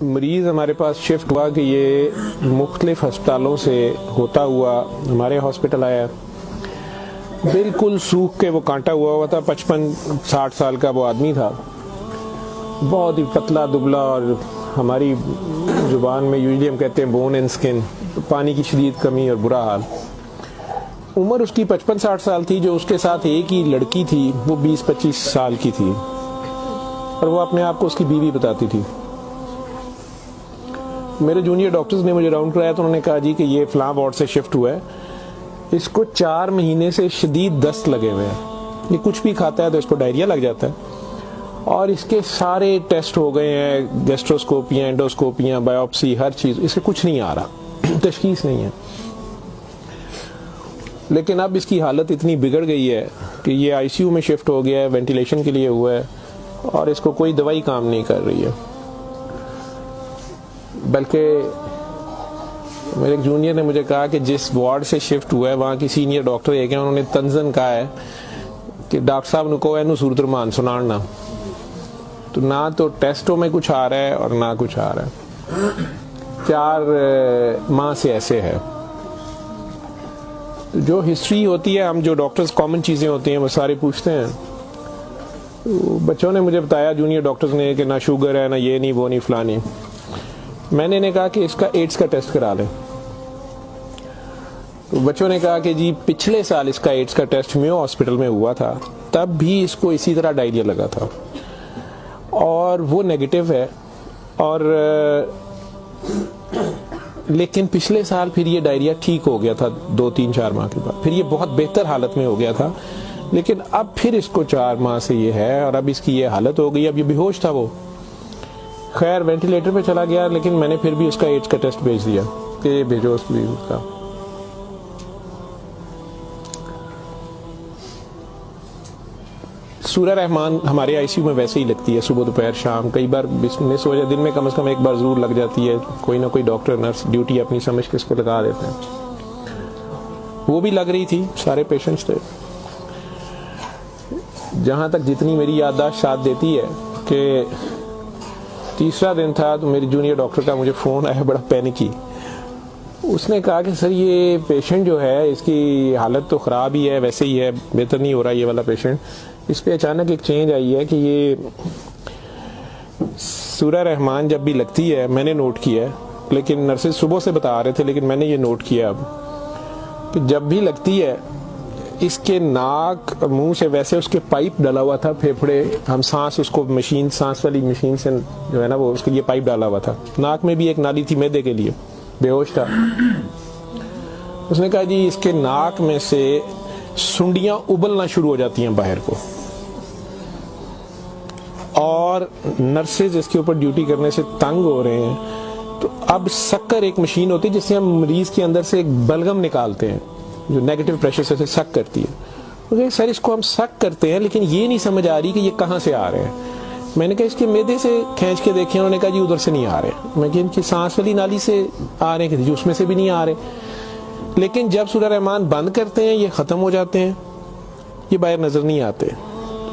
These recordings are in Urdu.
مریض ہمارے پاس شفٹ ہوا کہ یہ مختلف ہسپتالوں سے ہوتا ہوا ہمارے ہاسپٹل آیا. بالکل سوکھ کے وہ کانٹا ہوا تھا. 55-60 سال کا وہ آدمی تھا, بہت ہی پتلا دبلا, اور ہماری زبان میں یوزلی ہم کہتے ہیں بون اینڈ سکن, پانی کی شدید کمی اور برا حال. عمر اس کی 55-60 سال تھی. جو اس کے ساتھ ایک ہی لڑکی تھی وہ 20-25 سال کی تھی, اور وہ اپنے آپ کو اس کی بیوی بتاتی تھی. میرے جونیئر ڈاکٹرز نے مجھے راؤنڈ کرایا تو انہوں نے کہا جی کہ یہ فلاں وارڈ سے شفٹ ہوا ہے, اس کو 4 مہینے سے شدید دست لگے ہوئے ہیں, یہ کچھ بھی کھاتا ہے تو اس کو ڈائریا لگ جاتا ہے, اور اس کے سارے ٹیسٹ ہو گئے ہیں, گیسٹروسکوپیاں, انڈوسکوپیاں, بایوپسی, ہر چیز, اس سے کچھ نہیں آ رہا, تشخیص نہیں ہے. لیکن اب اس کی حالت اتنی بگڑ گئی ہے کہ یہ آئی سی یو میں شفٹ ہو گیا ہے, وینٹیلیشن کے لیے ہوا ہے, اور اس کو کوئی دوائی کام نہیں کر رہی ہے. بلکہ میرے ایک جونیئر نے مجھے کہا کہ جس وارڈ سے شفٹ ہوا ہے وہاں کی سینئر ڈاکٹر ایک ہیں, انہوں نے تنزن کہا ہے کہ ڈاکٹر صاحب نے کہا ہے صورت رمان سنانا, تو نہ تو ٹیسٹوں میں کچھ آ رہا ہے اور نہ کچھ آ رہا ہے. 4 ماہ سے ایسے ہے. جو ہسٹری ہوتی ہے, ہم جو ڈاکٹرز کامن چیزیں ہوتی ہیں وہ سارے پوچھتے ہیں. بچوں نے مجھے بتایا, جونیئر ڈاکٹرز نے, کہ نہ شوگر ہے, نہ یہ نہیں, وہ نہیں, فلانی. میں نے کہا کہ اس کا ایڈز کا ٹیسٹ کرا لیں. تو بچوں نے کہا کہ جی پچھلے سال اس کا ایڈز کا ٹیسٹ میو ہاسپٹل میں ہوا تھا, تب بھی اس کو اسی طرح ڈائریا لگا تھا, اور وہ نیگیٹو ہے, اور لیکن پچھلے سال پھر یہ ڈائریا ٹھیک ہو گیا تھا 2-3-4 ماہ کے بعد, پھر یہ بہت بہتر حالت میں ہو گیا تھا, لیکن اب پھر اس کو 4 ماہ سے یہ ہے, اور اب اس کی یہ حالت ہو گئی, اب یہ بے ہوش تھا. وہ خیر وینٹیلیٹر پہ چلا گیا, لیکن میں نے پھر بھی اس کا ایڈز کا ٹیسٹ بھیج دیا کہ بھیجو اس کا. سورہ رحمان ہمارے آئی سی یو میں ویسے ہی لگتی ہے, صبح دوپہر شام, کئی بار مس ہو جائے, دن میں کم از کم ایک بار ضرور لگ جاتی ہے. کوئی نہ کوئی ڈاکٹر نرس ڈیوٹی اپنی سمجھ کے اس کو لگا دیتے ہیں. وہ بھی لگ رہی تھی, سارے پیشنٹس تھے. جہاں تک جتنی میری یادداشت ساتھ دیتی ہے کہ تیسرا دن تھا تو میری جونیئر ڈاکٹر کا مجھے فون آیا, بڑا پینکی. اس نے کہا کہ سر یہ پیشنٹ جو ہے اس کی حالت تو خراب ہی ہے, ویسے ہی ہے, بہتر نہیں ہو رہا یہ والا پیشنٹ, اس پہ اچانک ایک چینج آئی ہے کہ یہ سورہ رحمان جب بھی لگتی ہے, میں نے نوٹ کیا ہے, لیکن نرسز صبح سے بتا رہے تھے, لیکن میں نے یہ نوٹ کیا اب کہ جب بھی لگتی ہے اس کے ناک منہ سے, ویسے اس کے پائپ ڈالا ہوا تھا, پھیپھڑے, ہم سانس, اس کو مشین, سانس والی مشین سے جو ہے نا وہ اس کے لیے پائپ ڈالا ہوا تھا, ناک میں بھی ایک نالی تھی معدے کے لیے, بے ہوش تھا. اس نے کہا جی اس کے ناک میں سے سنڈیاں ابلنا شروع ہو جاتی ہیں باہر کو, اور نرسز اس کے اوپر ڈیوٹی کرنے سے تنگ ہو رہے ہیں. تو اب سکر ایک مشین ہوتی ہے جس سے ہم مریض کے اندر سے ایک بلغم نکالتے ہیں جو نیگیٹو پریشر سے سک کرتی ہے. سر اس کو ہم سک کرتے ہیں, لیکن یہ نہیں سمجھ آ رہی کہ یہ کہاں سے آ رہے ہیں. میں نے کہا اس کے معدے سے کھینچ کے دیکھیں, انہوں نے کہا جی ادھر سے نہیں آ رہے. میں کہ ان کی سانس والی نالی سے آ رہے ہیں, کہ اس میں سے بھی نہیں آ رہے. لیکن جب سورہ رحمان بند کرتے ہیں یہ ختم ہو جاتے ہیں, یہ باہر نظر نہیں آتے.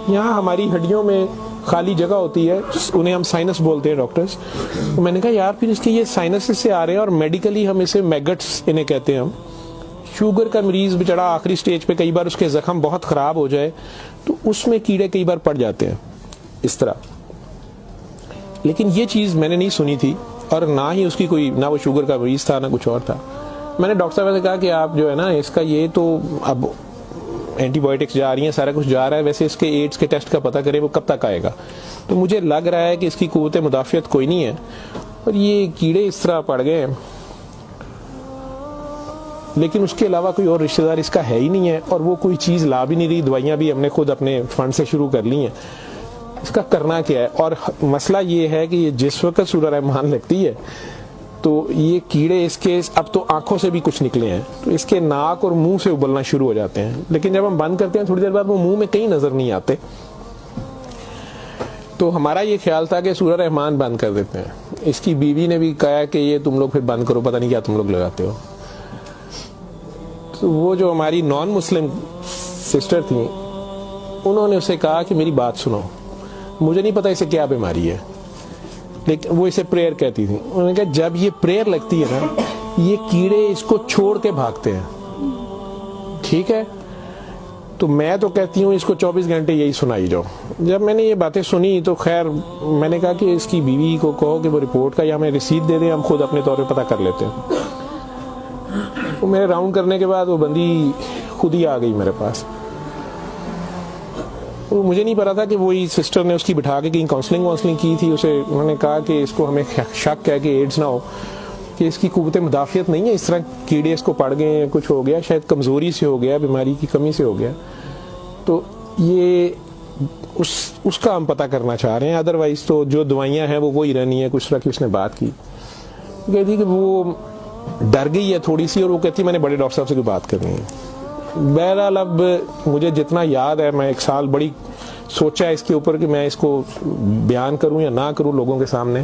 یہاں ہماری ہڈیوں میں خالی جگہ ہوتی ہے, انہیں ہم سائنس بولتے ہیں ڈاکٹرز. میں نے کہا یار پھر اس کے یہ سائنس سے آ رہے ہیں, اور میڈیکلی ہم اسے میگٹس انہیں کہتے ہیں. ہم شوگر کا مریض بچڑا آخری سٹیج پہ, کئی بار اس کے زخم بہت خراب ہو جائے تو اس میں کیڑے کئی بار پڑ جاتے ہیں اس طرح. لیکن یہ چیز میں نے نہیں سنی تھی, اور نہ ہی اس کی کوئی, نہ وہ شوگر کا مریض تھا نہ کچھ اور تھا. میں نے ڈاکٹر صاحب سے کہا کہ آپ جو ہے نا اس کا یہ تو اب اینٹی بایوٹکس جا رہی ہیں, سارا کچھ جا رہا ہے, ویسے اس کے ایڈز کے ٹیسٹ کا پتہ کریں وہ کب تک آئے گا. تو مجھے لگ رہا ہے کہ اس کی قوت مدافعت کوئی نہیں ہے, اور یہ کیڑے اس طرح پڑ گئے ہیں, لیکن اس کے علاوہ کوئی اور رشتہ دار اس کا ہے ہی نہیں ہے, اور وہ کوئی چیز لا بھی نہیں رہی. دوائیاں بھی ہم نے خود اپنے فنڈ سے شروع کر لی ہیں. اس کا کرنا کیا ہے؟ اور مسئلہ یہ ہے کہ یہ جس وقت سورہ رحمان لگتی ہے تو یہ کیڑے اس کے اب تو آنکھوں سے بھی کچھ نکلے ہیں, تو اس کے ناک اور منہ سے ابلنا شروع ہو جاتے ہیں. لیکن جب ہم بند کرتے ہیں تھوڑی دیر بعد وہ منہ میں کہیں نظر نہیں آتے. تو ہمارا یہ خیال تھا کہ سورہ رحمان بند کر دیتے ہیں. اس کی بیوی نے بھی کہا کہ یہ تم لوگ پھر بند کرو, پتہ نہیں کیا تم لوگ لگاتے ہو. تو وہ جو ہماری نان مسلم سسٹر تھیں, انہوں نے اسے کہا کہ میری بات سنو, مجھے نہیں پتا اسے کیا بیماری ہے, لیکن وہ اسے پریئر کہتی تھی. انہوں نے کہا جب یہ پریئر لگتی ہے نا یہ کیڑے اس کو چھوڑ کے بھاگتے ہیں, ٹھیک ہے. تو میں تو کہتی ہوں اس کو 24 گھنٹے یہی سنائی جاؤ. جب میں نے یہ باتیں سنی تو خیر میں نے کہا کہ اس کی بیوی کو کہو کہ وہ رپورٹ کا یا ہمیں رسید دے دیں, ہم خود اپنے طور پہ پتہ کر لیتے ہیں. تو میرے راؤنڈ کرنے کے بعد وہ بندی خود ہی آ گئی میرے پاس. مجھے نہیں پتا تھا کہ وہی سسٹر نے اس کی بٹھا کے کہیں کاؤنسلنگ کی تھی. اسے انہوں نے کہا کہ اس کو ہمیں شک ہے کہ ایڈز نہ ہو, کہ اس کی قوت مدافعت نہیں ہے, اس طرح کیڑے اس کو پڑ گئے ہیں, کچھ ہو گیا, شاید کمزوری سے ہو گیا, بیماری کی کمی سے ہو گیا. تو یہ اس کا ہم پتہ کرنا چاہ رہے ہیں. ادروائز تو جو دوائیاں ہیں وہ وہی رہنی ہے. کچھ طرح کی اس نے بات کی, کہتی کہ وہ ڈر گئی ہے تھوڑی سی, اور وہ کہتی میں نے بڑے ڈاکٹر صاحب سے کوئی بات کرنی ہے. بہرحال اب مجھے جتنا یاد ہے, میں 1 سال بڑی سوچا ہے اس کے اوپر کہ میں اس کو بیان کروں یا نہ کروں لوگوں کے سامنے.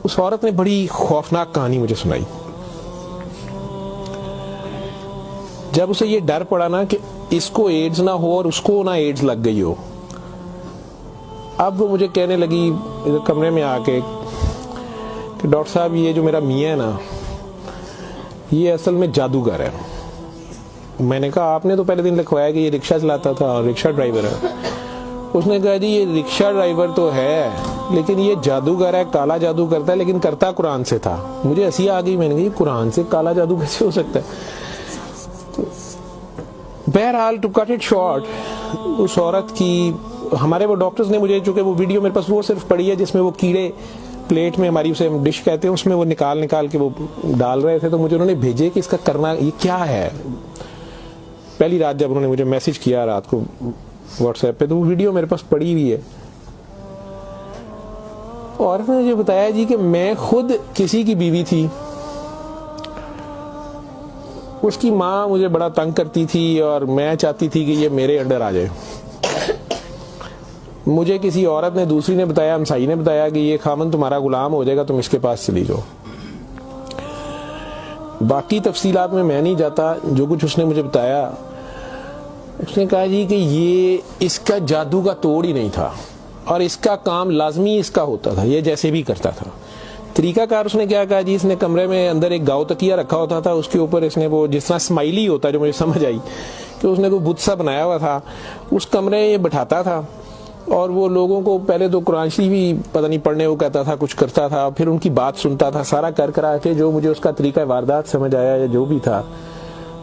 اس عورت نے بڑی خوفناک کہانی مجھے سنائی. جب اسے یہ ڈر پڑا نا کہ اس کو ایڈز نہ ہو اور اس کو نہ ایڈز لگ گئی ہو, اب وہ مجھے کہنے لگی کمرے میں آ کے کہ ڈاکٹر صاحب یہ جو میرا میاں ہے نا یہ اصل میں جادوگر ہے. میں نے کہا آپ نے تو پہلے دن لکھوایا کہ یہ رکشہ چلاتا تھا اور رکشہ ڈرائیور ہے. اس نے کہا جی یہ رکشہ ڈرائیور تو ہے لیکن یہ جادوگر ہے, کالا جادو کرتا ہے, لیکن کرتا قرآن سے تھا. مجھے ہنسی آ گئی, میں نے کہا یہ قرآن سے کالا جادو کیسے ہو سکتا ہے. بہرحال ٹو کٹ اٹ شارٹ, اس عورت کی ہمارے وہ ڈاکٹرز نے مجھے, چونکہ وہ ویڈیو میرے پاس وہ صرف پڑی ہے جس میں وہ کیڑے پلیٹ میں ہماری اسے ڈش کہتے ہیں اس میں وہ نکال کے وہ ڈال رہے تھے, تو مجھے انہوں نے بھیجے کہ اس کا کرنا یہ کیا ہے. پہلی رات جب انہوں نے مجھے میسج کیا رات کو واٹس ایپ پہ, تو وہ ویڈیو میرے پاس پڑی ہوئی ہے. اور نے مجھے بتایا جی کہ میں خود کسی کی بیوی تھی, اس کی ماں مجھے بڑا تنگ کرتی تھی اور میں چاہتی تھی کہ یہ میرے انڈر آ جائے. مجھے کسی عورت نے, دوسری نے بتایا, ہمسائی نے بتایا کہ یہ خامن تمہارا غلام ہو جائے گا, تم اس کے پاس چلی جاؤ. باقی تفصیلات میں نہیں جاتا. جو کچھ اس نے مجھے بتایا, اس نے کہا جی کہ یہ اس کا جادو کا توڑ ہی نہیں تھا اور اس کا کام لازمی اس کا ہوتا تھا, یہ جیسے بھی کرتا تھا. طریقہ کار اس نے کیا کہا جی, اس نے کمرے میں اندر ایک گاؤ تکیہ رکھا ہوتا تھا, اس کے اوپر اس نے وہ جس طرح اسمائلی ہوتا ہے, جو مجھے سمجھ آئی کہ اس نے کوئی بت سا بنایا ہوا تھا, اس کمرے میں یہ بٹھاتا تھا اور وہ لوگوں کو پہلے تو قرآن شریف بھی پتہ نہیں پڑھنے وہ کہتا تھا, کچھ کرتا تھا, پھر ان کی بات سنتا تھا, سارا کرا کے جو مجھے اس کا طریقہ واردات سمجھ آیا یا جو بھی تھا.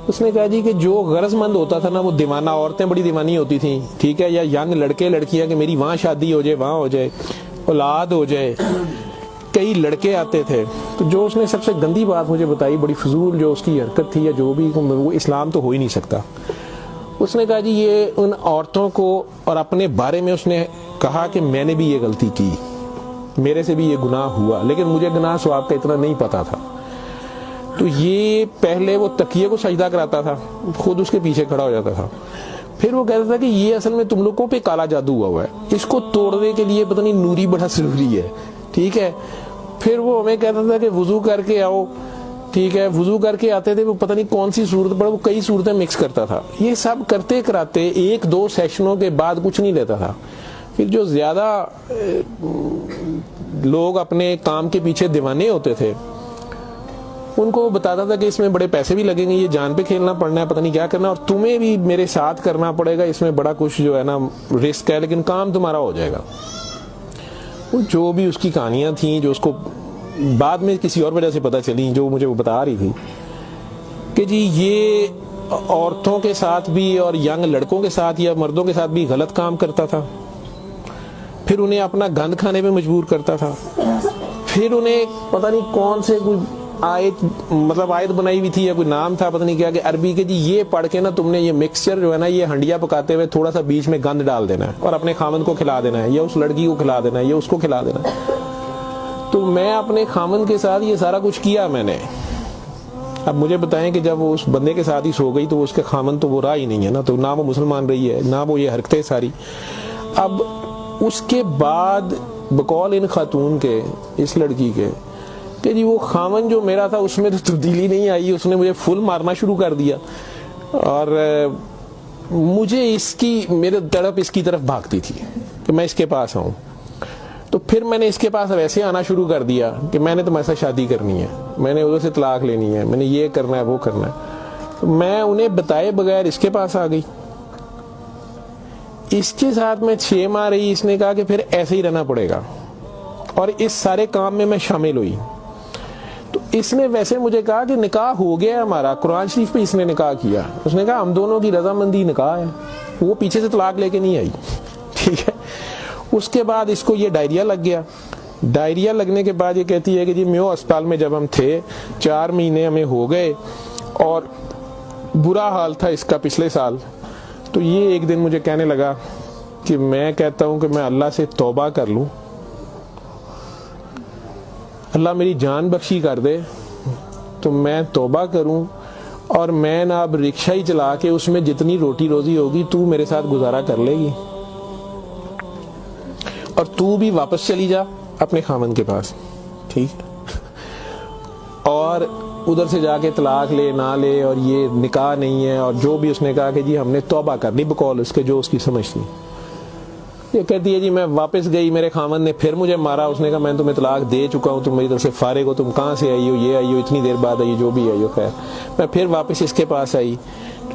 اس نے کہا جی کہ جو غرض مند ہوتا تھا نا, وہ دیوانہ عورتیں بڑی دیوانی ہوتی تھیں, ٹھیک ہے, یا ینگ لڑکے لڑکیاں کہ میری وہاں شادی ہو جائے, وہاں ہو جائے, اولاد ہو جائے, کئی لڑکے آتے تھے. تو جو اس نے سب سے گندی بات مجھے بتائی, بڑی فضول جو اس کی حرکت تھی یا جو بھی, وہ اسلام تو ہو ہی نہیں سکتا. اس نے کہا جی یہ ان عورتوں کو اور اپنے بارے میں اس نے کہا کہ میں نے بھی یہ غلطی کی, میرے سے بھی یہ گناہ ہوا, لیکن مجھے گناہ ثواب کا اتنا نہیں پتا تھا. تو یہ پہلے وہ تکیے کو سجدہ کراتا تھا, خود اس کے پیچھے کھڑا ہو جاتا تھا, پھر وہ کہتا تھا کہ یہ اصل میں تم لوگوں پہ کالا جادو ہوا ہے, اس کو توڑنے کے لیے پتہ نہیں نوری بڑا ضروری ہے, ٹھیک ہے. پھر وہ ہمیں کہتا تھا کہ وضو کر کے آؤ, ٹھیک ہے, وضو کر کے آتے تھے, وہ پتہ نہیں کون سی صورت پر وہ کئی صورتیں مکس کرتا تھا. یہ سب کرتے کراتے 1-2 سیشنوں کے بعد کچھ نہیں لیتا تھا. پھر جو زیادہ لوگ اپنے کام کے پیچھے دیوانے ہوتے تھے, ان کو وہ بتاتا تھا کہ اس میں بڑے پیسے بھی لگیں گے, یہ جان پہ کھیلنا پڑنا ہے, پتہ نہیں کیا کرنا, اور تمہیں بھی میرے ساتھ کرنا پڑے گا, اس میں بڑا کچھ جو ہے نا رسک ہے, لیکن کام تمہارا ہو جائے گا. جو بھی اس کی کہانیاں تھیں, جو اس کو بعد میں کسی اور وجہ سے پتہ چلی, جو مجھے وہ بتا رہی تھی کہ جی یہ عورتوں کے ساتھ بھی اور ینگ لڑکوں کے ساتھ یا مردوں کے ساتھ بھی غلط کام کرتا تھا, پھر انہیں اپنا گند کھانے پہ مجبور کرتا تھا, پھر انہیں پتہ نہیں کون سے کوئی آیت بنائی ہوئی تھی یا کوئی نام تھا, پتہ نہیں کیا, کہ عربی کے جی یہ پڑھ کے نا تم نے یہ مکسچر جو ہے نا, یہ ہنڈیا پکاتے ہوئے تھوڑا سا بیچ میں گند ڈال دینا ہے اور اپنے خامن کو کھلا دینا ہے, یا اس لڑکی کو کھلا دینا ہے, یا اس کو کھلا دینا ہے. تو میں اپنے خامن کے ساتھ یہ سارا کچھ کیا میں نے. اب مجھے بتائیں کہ جب وہ اس بندے کے ساتھ ہی سو گئی تو اس کے خامن تو وہ رہا ہی نہیں ہے نا, تو نہ وہ مسلمان رہی ہے, نہ وہ یہ حرکتیں ساری. اب اس کے بعد بقول ان خاتون کے, اس لڑکی کے, کہ جی وہ خامن جو میرا تھا اس میں تو تبدیلی نہیں آئی, اس نے مجھے فل مارنا شروع کر دیا. اور مجھے اس کی میرے تڑپ اس کی طرف بھاگتی تھی کہ میں اس کے پاس آؤں. تو پھر میں نے اس کے پاس ویسے آنا شروع کر دیا کہ میں نے تمہارے ساتھ شادی کرنی ہے, میں نے ادھر سے طلاق لینی ہے, میں نے یہ کرنا ہے وہ کرنا ہے. تو میں انہیں بتائے بغیر اس کے پاس آ گئی. اس کے ساتھ میں 6 ماہ رہی. اس نے کہا کہ پھر ایسے ہی رہنا پڑے گا, اور اس سارے کام میں شامل ہوئی. تو اس نے ویسے مجھے کہا کہ نکاح ہو گیا ہمارا, قرآن شریف پہ اس نے نکاح کیا. اس نے کہا ہم دونوں کی رضامندی نکاح ہے, وہ پیچھے سے طلاق لے کے نہیں آئی. ٹھیک ہے. اس کے بعد اس کو یہ ڈائریا لگ گیا. ڈائریا لگنے کے بعد یہ کہتی ہے کہ جی میو اسپتال میں جب ہم تھے 4 مہینے ہمیں ہو گئے اور برا حال تھا اس کا پچھلے سال. تو یہ ایک دن مجھے کہنے لگا کہ میں کہتا ہوں کہ میں اللہ سے توبہ کر لوں, اللہ میری جان بخشی کر دے تو میں توبہ کروں, اور میں نہ اب رکشہ ہی چلا کے اس میں جتنی روٹی روزی ہوگی تو میرے ساتھ گزارا کر لے گی, اور تو بھی واپس چلی جا اپنے خامن کے پاس. ٹھیک. اور ادھر سے جا کے طلاق لے نہ لے, اور یہ نکاح نہیں ہے, اور جو بھی اس نے کہا کہ جی ہم نے توبہ کر لی بقول اس کے جو اس کی سمجھ تھی. یہ کہتی ہے جی میں واپس گئی, میرے خامن نے پھر مجھے مارا. اس نے کہا میں تمہیں طلاق دے چکا ہوں, تم میری طرف سے فارغ ہو, تم کہاں سے آئی ہو, یہ آئی ہو, اتنی دیر بعد آئی ہو, جو بھی آئی ہو. خیر میں پھر واپس اس کے پاس آئی.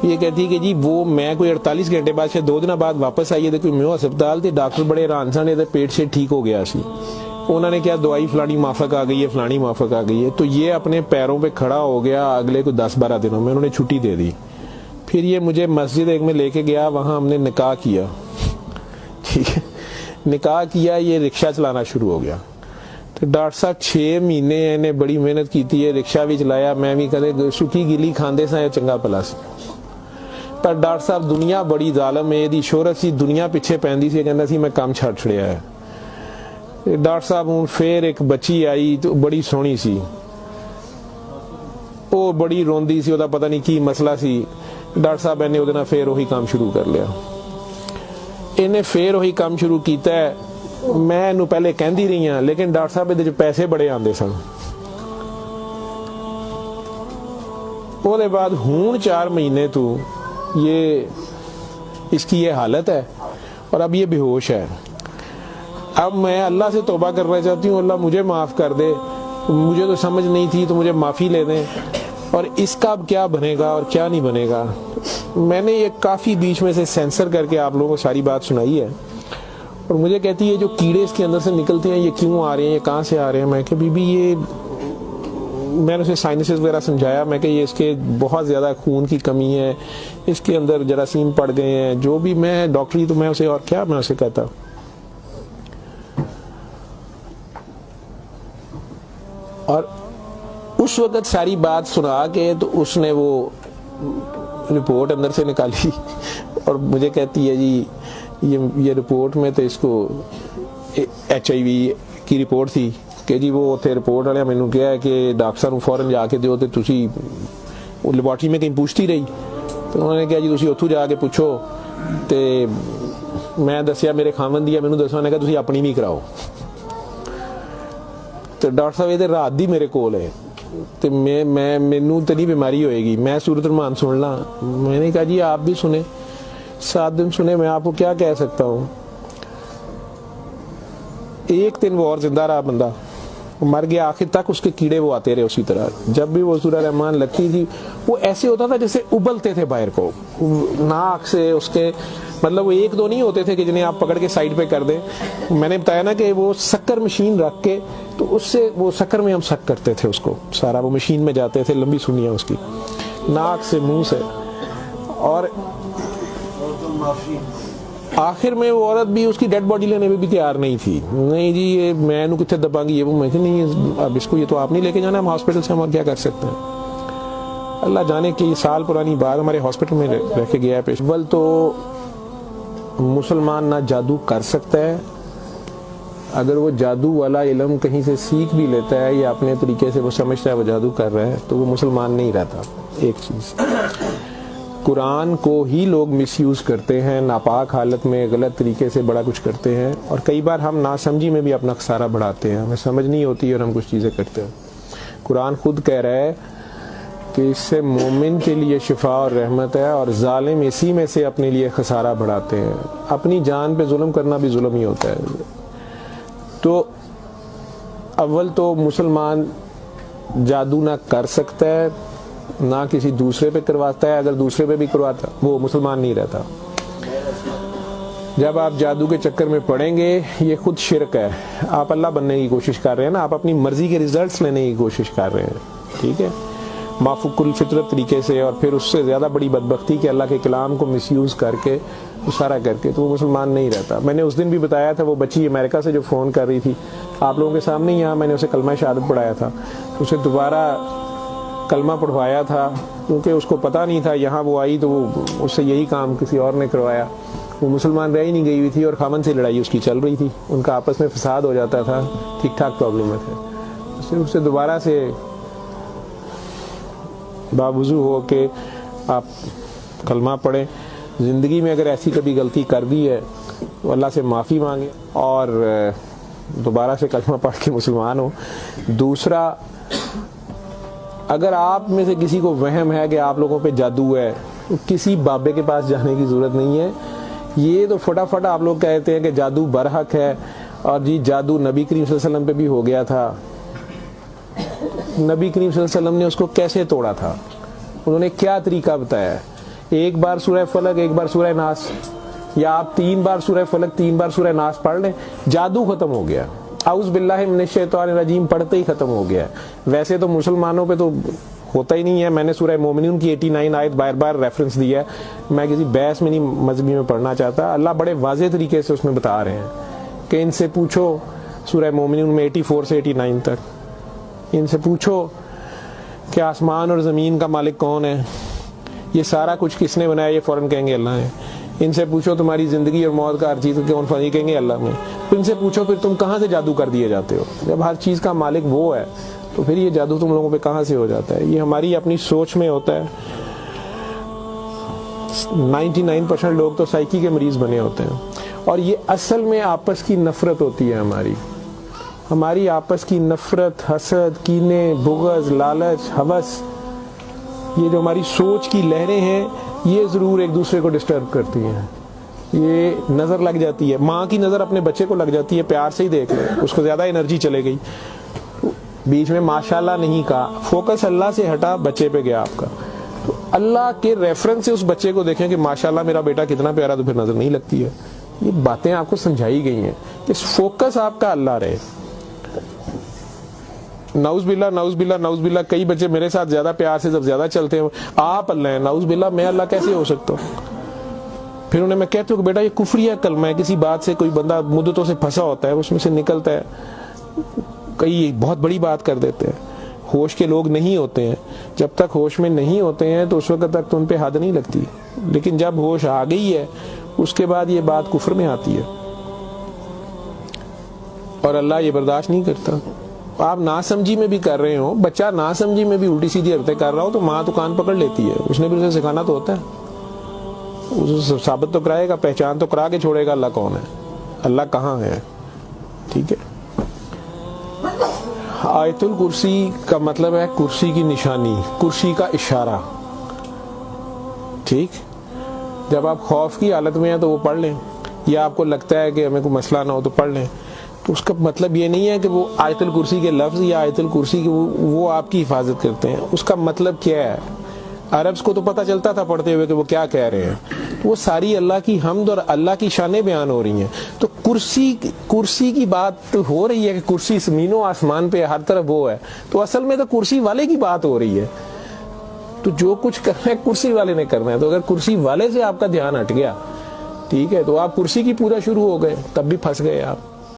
یہ کہتی ہے کہ جی وہ میں کوئی 48 گھنٹے بعد سے 2 دن بعد واپس آئی ہے. کوئی میو ہسپتال تھے, ڈاکٹر بڑے حیران سن, پیٹ سے ٹھیک ہو گیا سی. انہوں نے کیا دوائی فلانی مافک آ گئی ہے, فلانی مافک آ گئی ہے. تو یہ اپنے پیروں پہ کھڑا ہو گیا. اگلے کوئی 10-12 دنوں میں انہوں نے چھٹی دے دی. پھر یہ مجھے مسجد ایک میں لے کے گیا, وہاں ہم نے نکاح کیا. ٹھیک ہے. نکاح کیا, یہ رکشہ چلانا شروع ہو گیا. تو ڈاکٹر صاحب 6 مہینے انہیں بڑی محنت کی تھی, رکشہ بھی چلایا, میں بھی کدے سکی گلی کھاندے سا چنگا پلا سی. پر ڈاکٹر صاحب دنیا بڑی ظالم ہے, دی شہرت سی دنیا پیچھے پیندی سی, کہندا سی میں کام چھڈ چھڑیا ہے. ڈاکٹر صاحب ہوں پھر ایک بچی آئی تو بڑی سونی سی, وہ بڑی روندی سی, وہ پتہ نہیں کی مسئلہ سی. ڈاکٹر صاحب نے وہ پھر وہی کام شروع کر لیا. انہیں پھر وہی کام شروع کیتا ہے. میں انہوں پہلے کہندی رہی ہوں, لیکن ڈاکٹر صاحب یہ پیسے بڑے آندے سن. وہ دے بعد ہون 4 مہینے تو یہ اس کی یہ حالت ہے, اور اب یہ بے ہوش ہے. اب میں اللہ سے توبہ کرنا چاہتی ہوں, اللہ مجھے معاف کر دے, مجھے تو سمجھ نہیں تھی تو مجھے معافی لے دیں, اور اس کا اب کیا بنے گا اور کیا نہیں بنے گا. میں نے یہ کافی بیچ میں سے سینسر کر کے آپ لوگوں کو ساری بات سنائی ہے. اور مجھے کہتی ہے جو کیڑے اس کے اندر سے نکلتے ہیں یہ کیوں آ رہے ہیں, یہ کہاں سے آ رہے ہیں. میں کہ بی بی یہ میں نے اسے سائنسز وغیرہ سمجھایا. میں کہ یہ اس کے بہت زیادہ خون کی کمی ہے, اس کے اندر جراثیم پڑ گئے ہیں, جو بھی. میں ڈاکٹری تو میں اسے اور کیا میں اسے کہتا. اور اس وقت ساری بات سنا کے تو اس نے وہ رپورٹ اندر سے نکالی, اور مجھے کہتی ہے جی یہ رپورٹ میں تو اس کو HIV کی رپورٹ تھی کہ جی وہ اتنے رپورٹ والے مینوں کہا ہے کہ ڈاکٹر صاحب فوراً جا کے دیو, تو تسی وہ لیبارٹری میں کہیں پوچھتی رہی. تو انہوں نے کہا جی تسی اتھوں جا کے پوچھو. تو میں دسیا میرے خامن دی, مینوں دسو, نے کہا تسی اپنی بھی کراؤ. تو ڈاکٹر صاحب یہ رات دی میرے کول ہے, تو مینوں تو نہیں بیماری ہوئے گی, میں سورۃ الرحمان سن لا. میں نے کہا جی آپ بھی سنیں, 7 دن سنے, میں آپ کو کیا کہہ سکتا ہوں. 1 دن وہ اور زندہ رہا, بندہ مر گیا. آخر تک اس کے کیڑے وہ آتے رہے اسی طرح. جب بھی وہ سورہ رحمان لگتی تھی وہ ایسے ہوتا تھا جیسے ابلتے تھے باہر کو, ناک سے اس کے, مطلب وہ 1-2 نہیں ہوتے تھے کہ جنہیں آپ پکڑ کے سائڈ پہ کر دیں. میں نے بتایا نا کہ وہ سکر مشین رکھ کے, تو اس سے وہ سکر میں ہم سک کرتے تھے اس کو سارا, وہ مشین میں جاتے تھے, لمبی سنیاں اس کی, ناک سے منہ سے. اور آخر میں وہ عورت بھی اس کی ڈیڈ باڈی لینے میں بھی تیار نہیں تھی. نہیں جی یہ میں انہوں کتنے دباں گی, یہ وہ. میں کہ نہیں اب اس کو, یہ تو آپ نہیں لے کے جانا, ہم ہاسپٹل سے ہم اور کیا کر سکتے ہیں. اللہ جانے کی سال پرانی بات ہمارے ہاسپٹل میں رہ کے گیا ہے پیش. اول تو مسلمان نہ جادو کر سکتا ہے, اگر وہ جادو والا علم کہیں سے سیکھ بھی لیتا ہے یا اپنے طریقے سے وہ سمجھتا ہے وہ جادو کر رہا ہے, تو وہ مسلمان نہیں رہتا. ایک چیز, قرآن کو ہی لوگ مس یوز کرتے ہیں, ناپاک حالت میں غلط طریقے سے بڑا کچھ کرتے ہیں, اور کئی بار ہم ناسمجھی میں بھی اپنا خسارہ بڑھاتے ہیں, ہمیں سمجھ نہیں ہوتی اور ہم کچھ چیزیں کرتے ہیں. قرآن خود کہہ رہا ہے کہ اس سے مومن کے لیے شفا اور رحمت ہے، اور ظالم اسی میں سے اپنے لیے خسارہ بڑھاتے ہیں۔ اپنی جان پہ ظلم کرنا بھی ظلم ہی ہوتا ہے۔ تو اول تو مسلمان جادو نہ کر سکتا ہے، نہ کسی دوسرے پہ کرواتا ہے، اگر دوسرے پہ بھی کرواتا وہ مسلمان نہیں رہتا۔ جب آپ جادو کے چکر میں پڑیں گے یہ خود شرک ہے، آپ اللہ بننے کی کوشش کر رہے ہیں نا، آپ اپنی مرضی کے ریزلٹس لینے کی کوشش کر رہے ہیں، ٹھیک ہے، مافوق الفطرت طریقے سے، اور پھر اس سے زیادہ بڑی بدبختی کہ اللہ کے کلام کو مس یوز کر کے سارا کر کے، تو وہ مسلمان نہیں رہتا۔ میں نے اس دن بھی بتایا تھا، وہ بچی امریکہ سے جو فون کر رہی تھی آپ لوگوں کے سامنے، یہاں میں نے اسے کلمہ شہادت پڑھایا تھا، اسے دوبارہ کلمہ پڑھوایا تھا کیونکہ اس کو پتہ نہیں تھا، یہاں وہ آئی تو وہ اس سے یہی کام کسی اور نے کروایا، وہ مسلمان رہ ہی نہیں گئی ہوئی تھی، اور خامن سے لڑائی اس کی چل رہی تھی، ان کا آپس میں فساد ہو جاتا تھا، ٹھیک ٹھاک پرابلم میں تھے، صرف اسے دوبارہ سے باوضو ہو کے آپ کلمہ پڑھیں، زندگی میں اگر ایسی کبھی غلطی کر دی ہے تو اللہ سے معافی مانگیں اور دوبارہ سے کلمہ پڑھ کے مسلمان ہو۔ دوسرا، اگر آپ میں سے کسی کو وہم ہے کہ آپ لوگوں پہ جادو ہے تو کسی بابے کے پاس جانے کی ضرورت نہیں ہے۔ یہ تو فٹافٹ آپ لوگ کہتے ہیں کہ جادو برحق ہے، اور جی جادو نبی کریم صلی اللہ علیہ وسلم پہ بھی ہو گیا تھا۔ نبی کریم صلی اللہ علیہ وسلم نے اس کو کیسے توڑا تھا، انہوں نے کیا طریقہ بتایا ہے؟ ایک بار سورہ فلق، ایک بار سورہ ناس، یا آپ 3 بار سورہ فلق 3 بار سورہ ناس پڑھ لیں، جادو ختم ہو گیا۔ اعوذ باللہ من الشیطان الرجیم پڑھتے ہی ختم ہو گیا۔ ویسے تو مسلمانوں پہ تو ہوتا ہی نہیں ہے، میں نے سورہ مومنون کی 89 آیت بار بار ریفرنس دیا ہے، میں کسی بحث میں نہیں مذہبی میں پڑھنا چاہتا، اللہ بڑے واضح طریقے سے اس میں بتا رہے ہیں کہ ان سے پوچھو، سورہ مومنون میں 84 سے 89 تک، ان سے پوچھو کہ آسمان اور زمین کا مالک کون ہے، یہ سارا کچھ کس نے بنایا، یہ فوراً کہیں گے اللہ نے۔ ان سے پوچھو تمہاری زندگی اور موت کا ہر چیز کون فنی، کہیں گے اللہ نے۔ ان سے پوچھو پھر تم کہاں سے جادو کر دیے جاتے ہو، جب ہر چیز کا مالک وہ ہے تو پھر یہ جادو تم لوگوں پہ کہاں سے ہو جاتا ہے؟ یہ ہماری اپنی سوچ میں ہوتا ہے۔ 99% لوگ تو سائیکی کے مریض بنے ہوتے ہیں، اور یہ اصل میں آپس کی نفرت ہوتی ہے، ہماری آپس کی نفرت، حسد، کینے، بغض، لالچ، ہوس، یہ جو ہماری سوچ کی لہریں ہیں یہ ضرور ایک دوسرے کو ڈسٹرب کرتی ہیں۔ یہ نظر لگ جاتی ہے، ماں کی نظر اپنے بچے کو لگ جاتی ہے، پیار سے ہی دیکھ لیں، اس کو زیادہ انرجی چلے گئی، بیچ میں ماشاءاللہ نہیں کہا، فوکس اللہ سے ہٹا، بچے پہ گیا آپ کا، تو اللہ کے ریفرنس سے اس بچے کو دیکھیں کہ ماشاءاللہ میرا بیٹا کتنا پیارا، تو پھر نظر نہیں لگتی ہے۔ یہ باتیں آپ کو سمجھائی گئی ہیں، اس فوکس آپ کا اللہ رہے۔ نعوذ باللہ نعوذ باللہ نعوذ باللہ، کئی بچے میرے ساتھ زیادہ پیار سے جب زیادہ چلتے ہیں، آپ اللہ ہیں، نعوذ باللہ میں اللہ کیسے ہو سکتا ہوں؟ پھر انہیں میں کہتا ہوں کہ بیٹا یہ کفریہ کلمہ ہے، کسی بات سے کوئی بندہ مدتوں سے پھنسا ہوتا ہے، اس میں سے نکلتا ہے، کئی بہت بڑی بات کر دیتے ہیں۔ ہوش کے لوگ نہیں ہوتے ہیں، جب تک ہوش میں نہیں ہوتے ہیں تو اس وقت تک تو ان پہ حد نہیں لگتی، لیکن جب ہوش آ گئی ہے اس کے بعد یہ بات کفر میں آتی ہے، اور اللہ یہ برداشت نہیں کرتا۔ آپ ناسمجھی میں بھی کر رہے ہو، بچہ ناسمجھی میں بھی الٹی سیدھی حرکتیں کر رہا ہو تو ماں تو کان پکڑ لیتی ہے، اس نے بھی اسے سکھانا تو ہوتا ہے، اسے ثابت تو کرائے گا، پہچان تو کرا کے چھوڑے گا اللہ کون ہے، اللہ کہاں ہے، ٹھیک ہے۔ آیت الکرسی کا مطلب ہے کرسی کی نشانی، کرسی کا اشارہ، ٹھیک۔ جب آپ خوف کی حالت میں ہیں تو وہ پڑھ لیں، یا آپ کو لگتا ہے کہ ہمیں کوئی مسئلہ نہ ہو تو پڑھ لیں، تو اس کا مطلب یہ نہیں ہے کہ وہ آیت الکرسی کے لفظ یا آیت الکرسی کے وہ آپ کی حفاظت کرتے ہیں، اس کا مطلب کیا ہے؟ عربز کو تو پتہ چلتا تھا پڑھتے ہوئے کہ وہ کیا کہہ رہے ہیں، وہ ساری اللہ کی حمد اور اللہ کی شانیں بیان ہو رہی ہیں۔ تو کرسی کی بات ہو رہی ہے کہ کرسی زمین و آسمان پہ ہر طرف وہ ہے، تو اصل میں تو کرسی والے کی بات ہو رہی ہے، تو جو کچھ کرنا ہے کرسی والے نے کرنا ہے، تو اگر کرسی والے سے آپ کا دھیان ہٹ گیا، ٹھیک ہے، تو آپ کرسی کی پوجا شروع ہو گئے، تب بھی پھنس گئے آپ۔